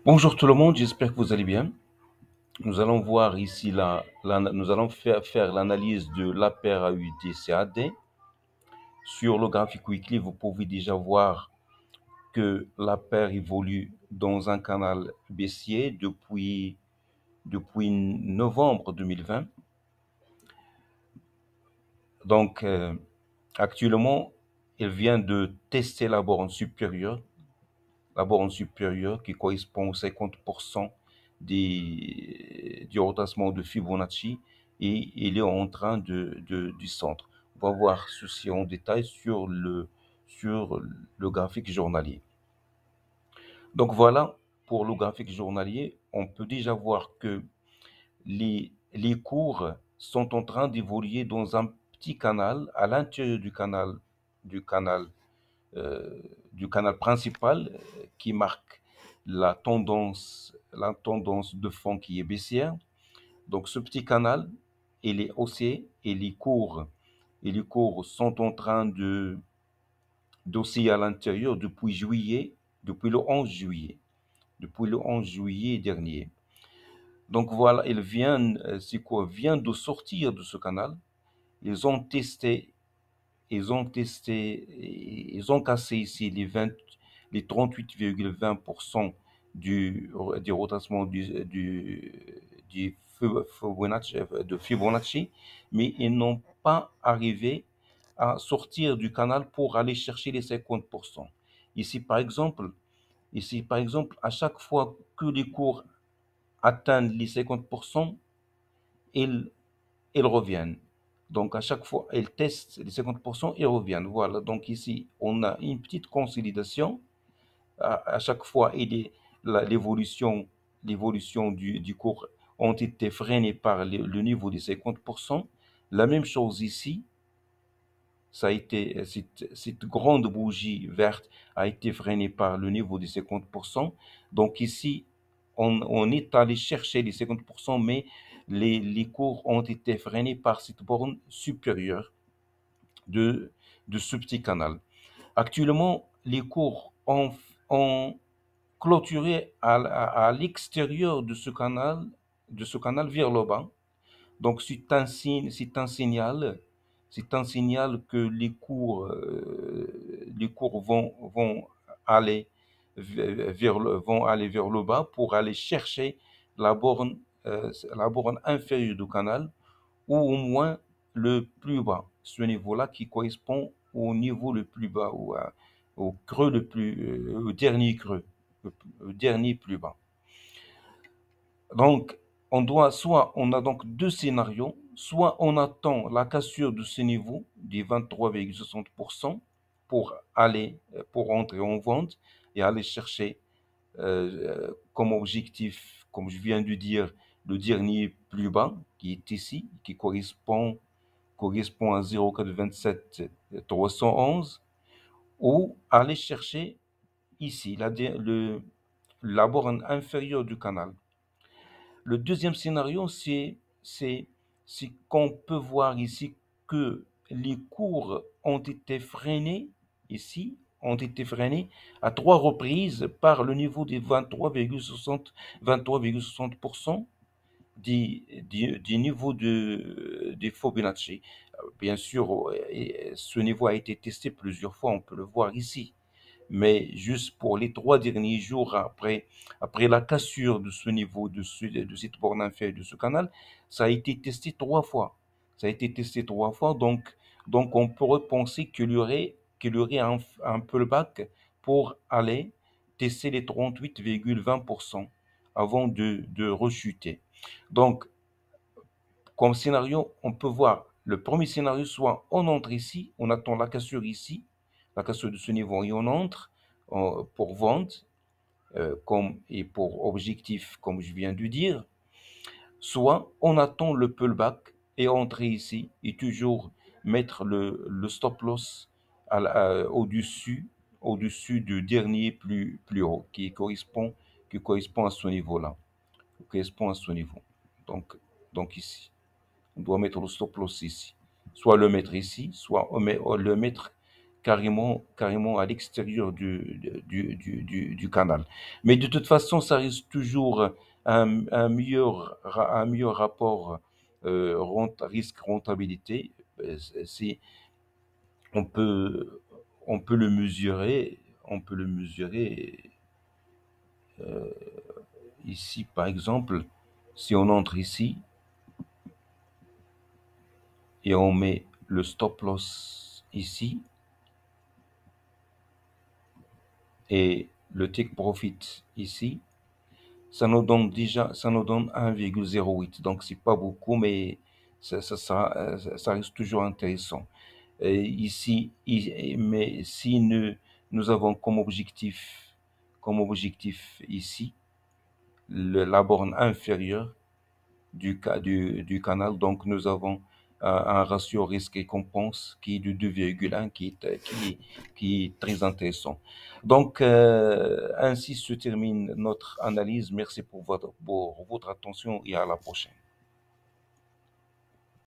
Bonjour tout le monde, j'espère que vous allez bien. Nous allons voir ici nous allons faire l'analyse de l'APR AUD-CAD. Sur le graphique weekly, vous pouvez déjà voir que l'APR évolue dans un canal baissier depuis novembre 2020. Donc, actuellement, il vient de tester la borne supérieure qui correspond aux 50% du retentissement de Fibonacci et il est en train du centre. On va voir ceci en détail sur le graphique journalier. Donc voilà, pour le graphique journalier, on peut déjà voir que les cours sont en train d'évoluer dans un petit canal à l'intérieur du canal euh, du canal principal qui marque la tendance de fond qui est baissière. Donc ce petit canal, il est haussier et les cours sont en train d'osciller à l'intérieur depuis le 11 juillet, depuis le 11 juillet dernier. Donc voilà, ces cours viennent de sortir de ce canal. Ils ont testé ils ont cassé ici les 38,20% du retentissement de Fibonacci, mais ils n'ont pas arrivé à sortir du canal pour aller chercher les 50%. Ici, par exemple, à chaque fois que les cours atteignent les 50%, ils ils reviennent. Donc, à chaque fois, ils testent les 50% et reviennent. Voilà. Donc, ici, on a une petite consolidation. À chaque fois, l'évolution du cours ont été freinées par le niveau des 50%. La même chose ici. Ça a été, cette grande bougie verte a été freinée par le niveau des 50%. Donc ici, on est allé chercher les 50%, mais les cours ont été freinés par cette borne supérieure de, de ce petit canal. Actuellement, les cours ont clôturé à l'extérieur de ce canal vers le bas. Donc, c'est un signal que les cours aller vont aller vers le bas pour aller chercher la borne inférieure du canal ou au moins le plus bas. Ce niveau-là qui correspond au niveau le plus bas ou au creux au dernier creux, au dernier plus bas. Donc, on a donc deux scénarios, soit on attend la cassure de ce niveau des 23,60% pour entrer en vente et aller chercher comme objectif, comme je viens de dire, le dernier plus bas qui est ici, qui correspond à 0,427,311, ou aller chercher ici la borne inférieure du canal. Le deuxième scénario, c'est qu'on peut voir ici que les cours ont été freinés ici, ont été freinés à trois reprises par le niveau des 23,60% du niveau des Fibonacci. Bien sûr, ce niveau a été testé plusieurs fois, on peut le voir ici, mais juste pour les 3 derniers jours après la cassure de ce niveau, de cette borne inférieure de ce canal, ça a été testé 3 fois. Ça a été testé 3 fois, donc on pourrait penser qu'il y aurait un pullback pour aller tester les 38,20% avant de rechuter. Donc, comme scénario, on peut voir le premier scénario, soit on entre ici, on attend la cassure de ce niveau et on entre pour vente et pour objectif, comme je viens de dire, soit on attend le pullback et entrer ici et toujours mettre le stop loss au-dessus du dernier plus haut qui correspond à ce niveau-là, qui correspond à ce niveau. Donc, donc ici. On doit mettre le stop loss ici. Soit le mettre ici, soit le mettre carrément à l'extérieur du canal. Mais de toute façon, ça reste toujours un meilleur rapport risque-rentabilité. Si on peut, on peut le mesurer, on peut le mesurer ici, par exemple, si on entre ici et on met le stop loss ici et le take profit ici, ça nous donne 1,08. Donc c'est pas beaucoup, mais ça reste toujours intéressant. Mais si nous avons comme objectif ici, la borne inférieure du canal. Donc, nous avons un ratio risque-récompense qui est de 2,1 qui est très intéressant. Donc, ainsi se termine notre analyse. Merci pour votre attention et à la prochaine.